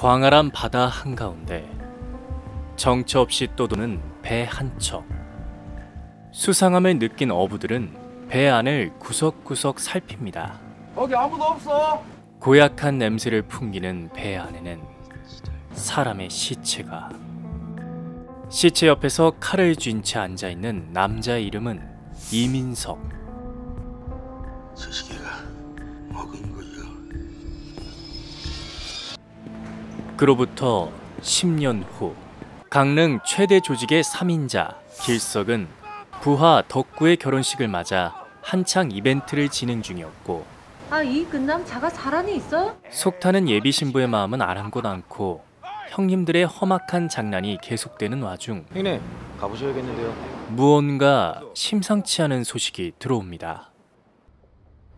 광활한 바다 한가운데 정처 없이 떠도는 배 한 척. 수상함을 느낀 어부들은 배 안을 구석구석 살핍니다. 거기 아무도 없어. 고약한 냄새를 풍기는 배 안에는 사람의 시체가. 시체 옆에서 칼을 쥔 채 앉아있는 남자의 이름은 이민석. 저 시계가 먹은 거요. 그로부터 10년 후 강릉 최대 조직의 3인자 길석은 부하 덕구의 결혼식을 맞아 한창 이벤트를 진행 중이었고, 이 근남 자가 사람이 있어? 속타는 예비 신부의 마음은 아랑곳 않고 형님들의 험악한 장난이 계속되는 와중 형님 가보셔야겠는데요. 무언가 심상치 않은 소식이 들어옵니다.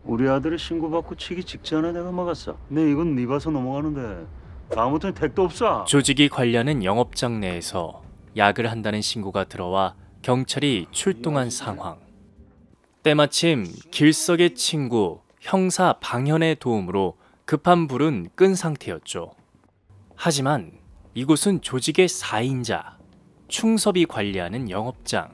우리 아들이 신고받고 치기 직전에 내가 막았어. 네 이건 네 봐서 넘어가는데 아무튼 택도 없어. 조직이 관리하는 영업장 내에서 약을 한다는 신고가 들어와 경찰이 출동한 상황. 때마침 길석의 친구 형사 방현의 도움으로 급한 불은 끈 상태였죠. 하지만 이곳은 조직의 4인자 충섭이 관리하는 영업장.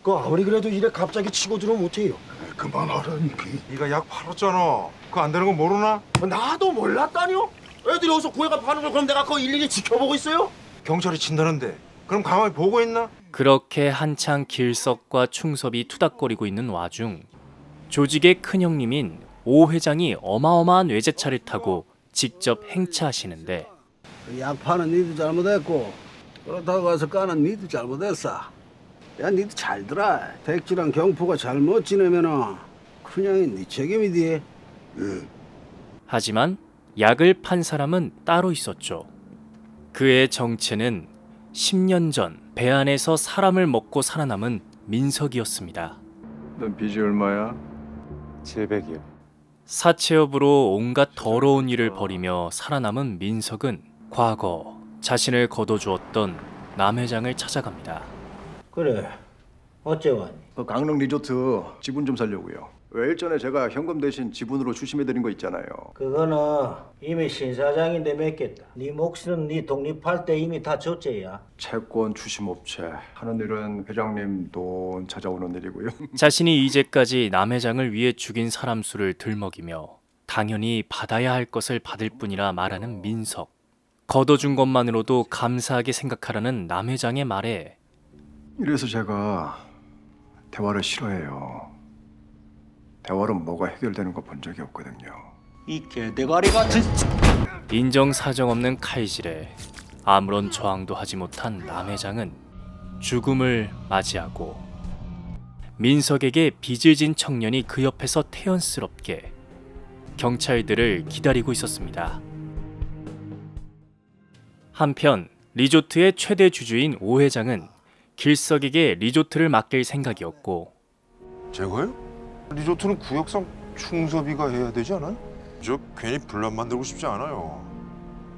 그 아무리 그래도 이래 갑자기 치고 들어오면 못해요. 그만하라니까. 네가 약 팔았잖아. 그거 안 되는 거 모르나? 나도 몰랐다니요? 애들이 어디서 구해가 파는 걸 그럼 내가 그거 일일이 지켜보고 있어요? 경찰이 친다는데 그럼 가만히 보고 있나? 그렇게 한창 길석과 충섭이 투닥거리고 있는 와중 조직의 큰형님인 오 회장이 어마어마한 외제차를 타고 직접 행차하시는데, 약 파는 니도 잘못했고 그렇다고 해서 까는 니도 잘못했어. 야 니도 잘 들어. 택지랑 경포가 잘못 지내면은 그냥이 니 책임이디. 하지만 약을 판 사람은 따로 있었죠. 그의 정체는 10년 전 배 안에서 사람을 먹고 살아남은 민석이었습니다. 넌 빚이 얼마야? 700이요. 사채업으로 온갖 더러운 일을 벌이며 살아남은 민석은 과거 자신을 거둬주었던 남 회장을 찾아갑니다. 그래. 어째 왔니? 그 강릉 리조트 지분 좀 살려고요. 왜 일전에 제가 현금 대신 지분으로 추심해드린 거 있잖아요. 그거는 이미 신 사장인데 맺겠다. 네 몫은 네 독립할 때 이미 다 줬제야. 채권 추심업체 하는 일은 회장님 돈 찾아오는 일이고요. 자신이 이제까지 남 회장을 위해 죽인 사람 수를 들먹이며 당연히 받아야 할 것을 받을 뿐이라 말하는 민석. 거둬준 것만으로도 감사하게 생각하라는 남 회장의 말에 이래서 제가 대화를 싫어해요. 대화로 뭐가 해결되는 거 본 적이 없거든요. 이 개대가리 같은. 인정사정 없는 칼질에 아무런 저항도 하지 못한 남 회장은 죽음을 맞이하고, 민석에게 빚을 진 청년이 그 옆에서 태연스럽게 경찰들을 기다리고 있었습니다. 한편 리조트의 최대 주주인 오 회장은 길석에게 리조트를 맡길 생각이었고, 제가요? 리조트는 구역상 충섭이가 해야 되지 않아요? 저 괜히 분란 만들고 싶지 않아요.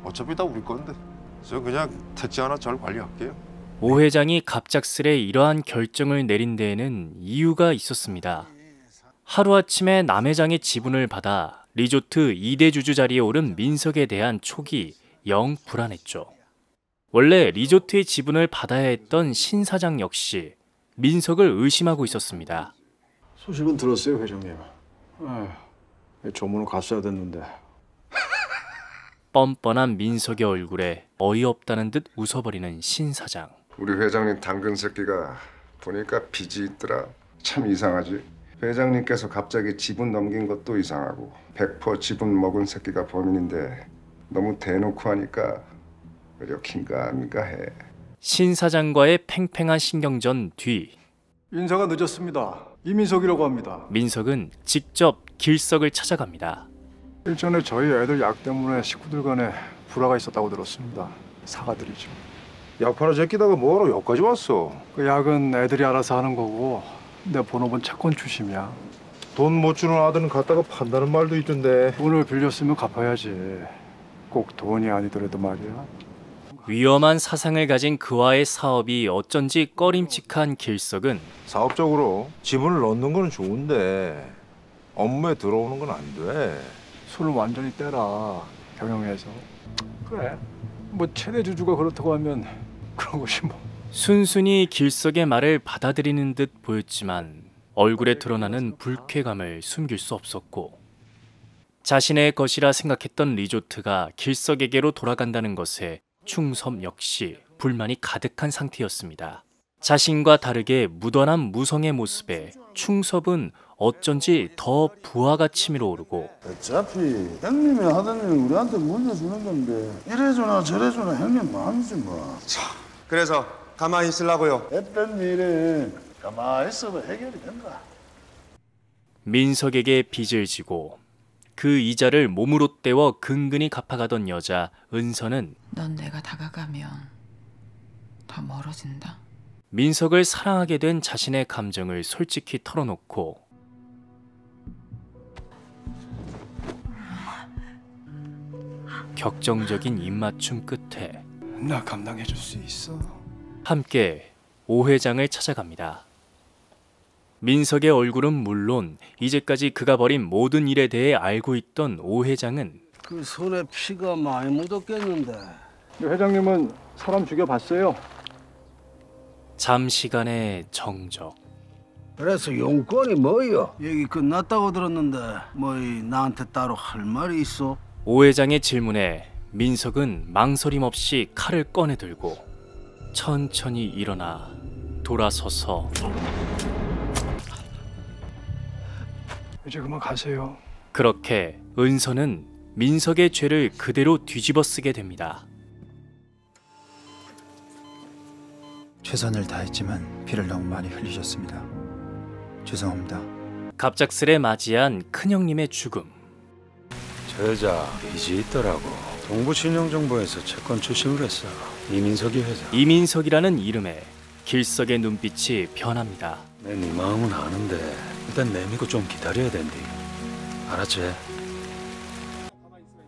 어차피 다 우리 건데. 저 그냥 택지 하나 잘 관리할게요. 오 회장이 갑작스레 이러한 결정을 내린 데에는 이유가 있었습니다. 하루아침에 남 회장의 지분을 받아 리조트 2대 주주 자리에 오른 민석에 대한 촉이 영 불안했죠. 원래 리조트의 지분을 받아야 했던 신 사장 역시 민석을 의심하고 있었습니다. 소식은 들었어요, 회장님. 조문을 갔어야 됐는데. 뻔뻔한 민석의 얼굴에 어이없다는 듯 웃어버리는 신 사장. 우리 회장님 당근 새끼가 보니까 빚이 있더라. 참 이상하지. 회장님께서 갑자기 지분 넘긴 것도 이상하고 100% 지분 먹은 새끼가 범인인데 너무 대놓고 하니까 이렇긴가 민가 해. 신 사장과의 팽팽한 신경전 뒤 인사가 늦었습니다. 이민석이라고 합니다. 민석은 직접 길석을 찾아갑니다. 일전에 저희 애들 약 때문에 식구들 간에 불화가 있었다고 들었습니다. 사과드리죠. 약 파는 새끼다가 뭐하러 여기까지 왔어? 그 약은 애들이 알아서 하는 거고 내 본업은 채권 추심이야. 돈 못 주는 아들은 갖다가 판다는 말도 있던데. 돈을 빌렸으면 갚아야지. 꼭 돈이 아니더라도 말이야. 위험한 사상을 가진 그와의 사업이 어쩐지 꺼림칙한 길석은 사업적으로 지분을 넣는 건 좋은데 업무에 들어오는 건 안 돼. 손을 완전히 떼라. 경영에서. 그래. 뭐 최대 주주가 그렇다고 하면 그런 것이 뭐. 순순히 길석의 말을 받아들이는 듯 보였지만 얼굴에 드러나는 불쾌감을 숨길 수 없었고 자신의 것이라 생각했던 리조트가 길석에게로 돌아간다는 것에 충섭 역시 불만이 가득한 상태였습니다. 자신과 다르게 묻어난 무성의 모습에 충섭은 어쩐지 더 부하가 치밀어 오르고 어차피 형님이 하던 일 우리한테 물려주는 건데 이래주나 저래주나 형님 마음이지 뭐. 그래서 가만히 있으려고요. 했던 일은 가만히 있으면 해결이 된다. 민석에게 빚을 지고 그 이자를 몸으로 떼워 근근히 갚아가던 여자 은서는 넌 내가 다가가면 더 멀어진다. 민석을 사랑하게 된 자신의 감정을 솔직히 털어놓고 격정적인 입맞춤 끝에 나 감당해줄 수 있어. 함께 오 회장을 찾아갑니다. 민석의 얼굴은 물론 이제까지 그가 벌인 모든 일에 대해 알고 있던 오 회장은 그 손에 피가 많이 묻었겠는데. 회장님은 사람 죽여봤어요? 잠시간의 정적. 그래서 용건이 뭐요? 얘기 끝났다고 들었는데 나한테 따로 할 말이 있어? 오 회장의 질문에 민석은 망설임 없이 칼을 꺼내 들고 천천히 일어나 돌아서서 이제 그만 가세요. 그렇게 은서는 민석의 죄를 그대로 뒤집어 쓰게 됩니다. 최선을 다했지만 피를 너무 많이 흘리셨습니다. 죄송합니다. 갑작스레 맞이한 큰형님의 죽음. 저 여자 빚이 있더라고. 동부신용정보에서 채권 출신을 했어. 이민석이 회장. 이민석이라는 이름에 길석의 눈빛이 변합니다. 내 네 마음은 아는데 일단 내미고 좀 기다려야 된디. 알았지?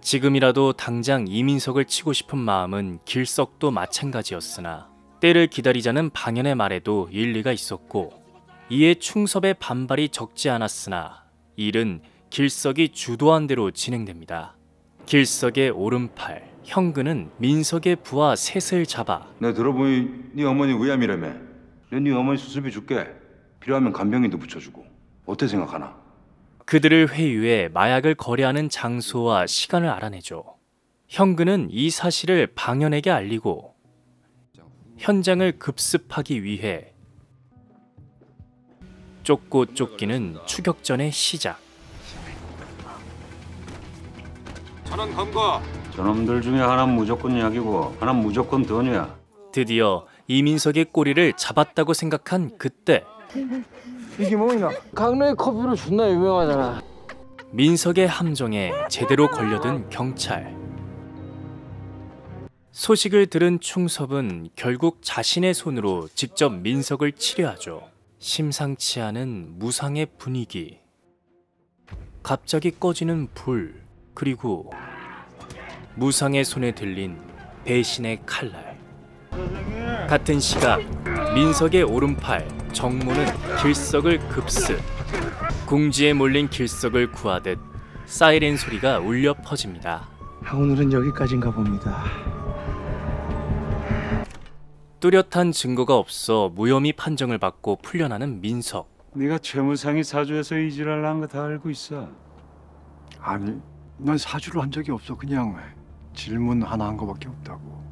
지금이라도 당장 이민석을 치고 싶은 마음은 길석도 마찬가지였으나 때를 기다리자는 방연의 말에도 일리가 있었고 이에 충섭의 반발이 적지 않았으나 일은 길석이 주도한 대로 진행됩니다. 길석의 오른팔 형근은 민석의 부하 셋을 잡아 내 들어보니 네 어머니 위암이라며. 내가 네 어머니 수술비 줄게. 필요하면 간병인도 붙여주고. 어때 생각하나? 그들을 회유해 마약을 거래하는 장소와 시간을 알아내죠. 형근은 이 사실을 방연에게 알리고 현장을 급습하기 위해 쫓고 쫓기는 추격전의 시작. 전원 검거. 저놈들 중에 하나는 무조건 약이고 하나는 무조건 돈이야. 드디어 이민석의 꼬리를 잡았다고 생각한 그때 이게 뭐냐? 강릉의 커피로 존나 유명하잖아. 민석의 함정에 제대로 걸려든 경찰. 소식을 들은 충섭은 결국 자신의 손으로 직접 민석을 치료하죠. 심상치 않은 무상의 분위기. 갑자기 꺼지는 불, 그리고 무상의 손에 들린 배신의 칼날. 같은 시각 민석의 오른팔 정모는 길석을 급습. 궁지에 몰린 길석을 구하듯 사이렌 소리가 울려 퍼집니다. 오늘은 여기까지인가 봅니다. 뚜렷한 증거가 없어 무혐의 판정을 받고 풀려나는 민석. 네가 최무상이 사주에서 이 지랄을 한 거 다 알고 있어. 아니, 난 사주를 한 적이 없어. 그냥 질문 하나 한 거밖에 없다고.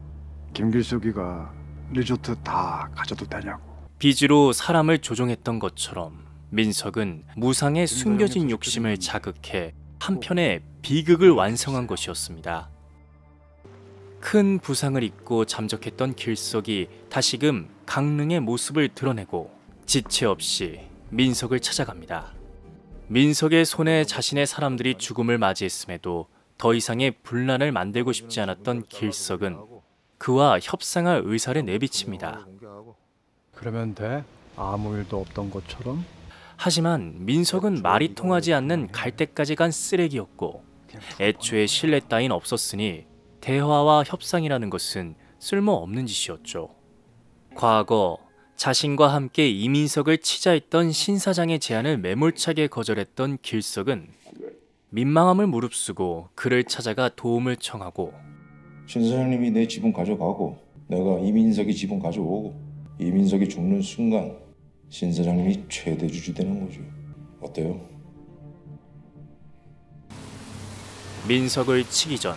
김길석이가 리조트 다 가져도 되냐고. 빚으로 사람을 조종했던 것처럼 민석은 무상의 숨겨진 욕심을 자극해 한편의 비극을 완성한 것이었습니다. 큰 부상을 입고 잠적했던 길석이 다시금 강릉의 모습을 드러내고 지체 없이 민석을 찾아갑니다. 민석의 손에 자신의 사람들이 죽음을 맞이했음에도 더 이상의 분란을 만들고 싶지 않았던 길석은 그와 협상할 의사를 내비칩니다. 그러면 돼? 아무 일도 없던 것처럼? 하지만 민석은 말이 통하지 않는 갈대까지 간 쓰레기였고 애초에 신뢰 따윈 없었으니 대화와 협상이라는 것은 쓸모없는 짓이었죠. 과거 자신과 함께 이민석을 치자 했던 신 사장의 제안을 매몰차게 거절했던 길석은 민망함을 무릅쓰고 그를 찾아가 도움을 청하고 신 사장님이 내 지분 가져가고 내가 이민석이 지분 가져오고 이민석이 죽는 순간 신 사장님이 최대 주주 되는 거죠. 어때요? 민석을 치기 전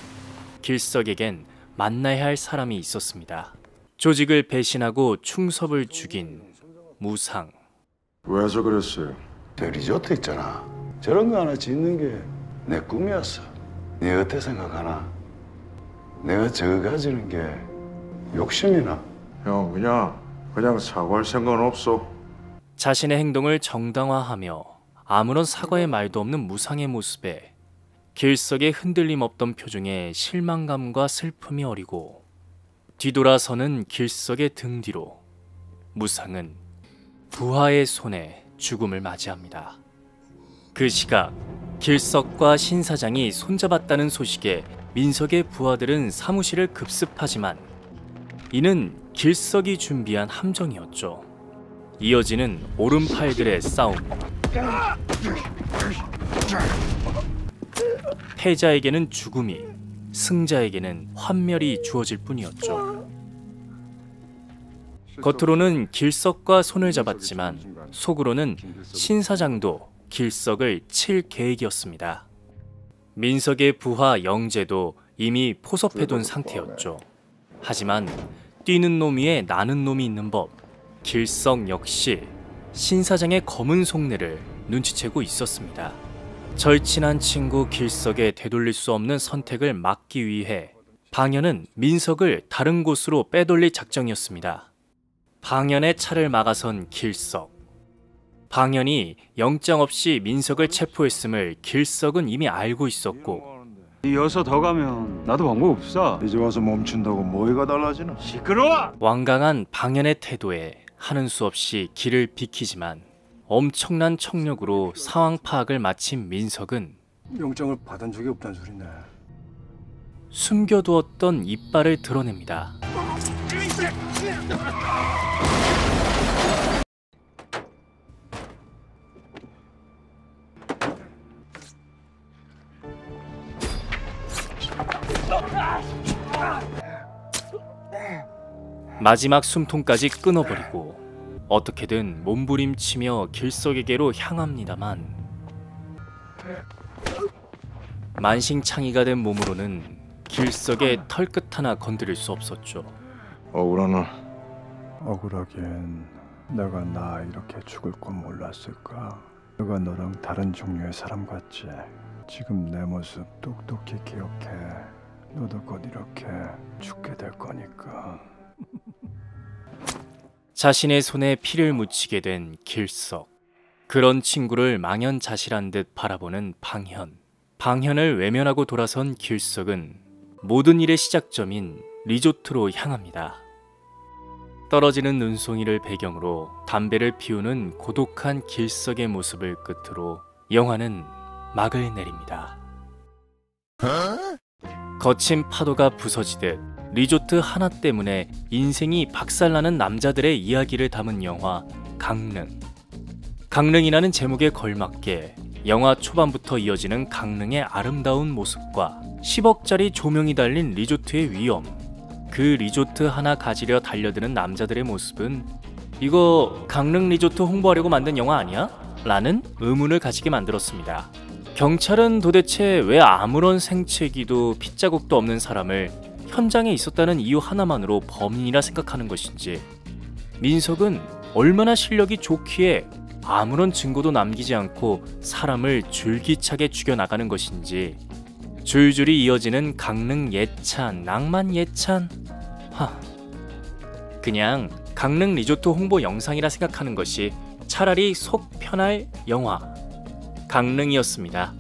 길석에겐 만나야 할 사람이 있었습니다. 조직을 배신하고 충섭을 죽인 무상. 왜서 그랬어요? 저 리조트 있잖아. 저런 거 하나 짓는 게 내 꿈이었어. 네 어때 생각하나? 내가 저거 가지는 게 욕심이나? 형 그냥 사과할 생각은 없어. 자신의 행동을 정당화하며 아무런 사과의 말도 없는 무상의 모습에 길석의 흔들림 없던 표정에 실망감과 슬픔이 어리고 뒤돌아서는 길석의 등 뒤로 무상은 부하의 손에 죽음을 맞이합니다. 그 시각 길석과 신 사장이 손잡았다는 소식에 민석의 부하들은 사무실을 급습하지만 이는 길석이 준비한 함정이었죠. 이어지는 오른팔들의 싸움. 패자에게는 죽음이, 승자에게는 환멸이 주어질 뿐이었죠. 겉으로는 길석과 손을 잡았지만 속으로는 신 사장도 길석을 칠 계획이었습니다. 민석의 부하 영재도 이미 포섭해둔 상태였죠. 하지만 뛰는 놈 위에 나는 놈이 있는 법, 길석 역시 신 사장의 검은 속내를 눈치채고 있었습니다. 절친한 친구 길석에 되돌릴 수 없는 선택을 막기 위해 방현은 민석을 다른 곳으로 빼돌릴 작정이었습니다. 방현의 차를 막아선 길석. 방현이 영장 없이 민석을 체포했음을 길석은 이미 알고 있었고 이어서 더 가면 나도 방법 없어. 이제 와서 멈춘다고 뭐가 달라지나? 시끄러워! 완강한 방현의 태도에 하는 수 없이 길을 비키지만 엄청난 척력으로 상황 파악을 마친 민석은 영장을 받은 적이 없다는 소리네. 숨겨두었던 이빨을 드러냅니다. 마지막 숨통까지 끊어버리고 어떻게든 몸부림치며 길석에게로 향합니다만 만신창이가 된 몸으로는 길석의 털끝 하나 건드릴 수 없었죠. 억울하나? 억울하긴 내가 나 이렇게 죽을 건 몰랐을까. 내가 너랑 다른 종류의 사람 같지. 지금 내 모습 똑똑히 기억해. 너도 곧 이렇게 죽게 될 거니까. 자신의 손에 피를 묻히게 된 길석. 그런 친구를 망연자실한 듯 바라보는 방현. 방현을 외면하고 돌아선 길석은 모든 일의 시작점인 리조트로 향합니다. 떨어지는 눈송이를 배경으로 담배를 피우는 고독한 길석의 모습을 끝으로 영화는 막을 내립니다. 거친 파도가 부서지듯 리조트 하나 때문에 인생이 박살나는 남자들의 이야기를 담은 영화 강릉. 강릉이라는 제목에 걸맞게 영화 초반부터 이어지는 강릉의 아름다운 모습과 10억짜리 조명이 달린 리조트의 위험, 그 리조트 하나 가지려 달려드는 남자들의 모습은 이거 강릉 리조트 홍보하려고 만든 영화 아니야? 라는 의문을 가지게 만들었습니다. 경찰은 도대체 왜 아무런 생채기도 핏자국도 없는 사람을 현장에 있었다는 이유 하나만으로 범인이라 생각하는 것인지, 민석은 얼마나 실력이 좋기에 아무런 증거도 남기지 않고 사람을 줄기차게 죽여나가는 것인지, 줄줄이 이어지는 강릉 예찬, 낭만 예찬? 그냥 강릉 리조트 홍보 영상이라 생각하는 것이 차라리 속 편할 영화 강릉이었습니다.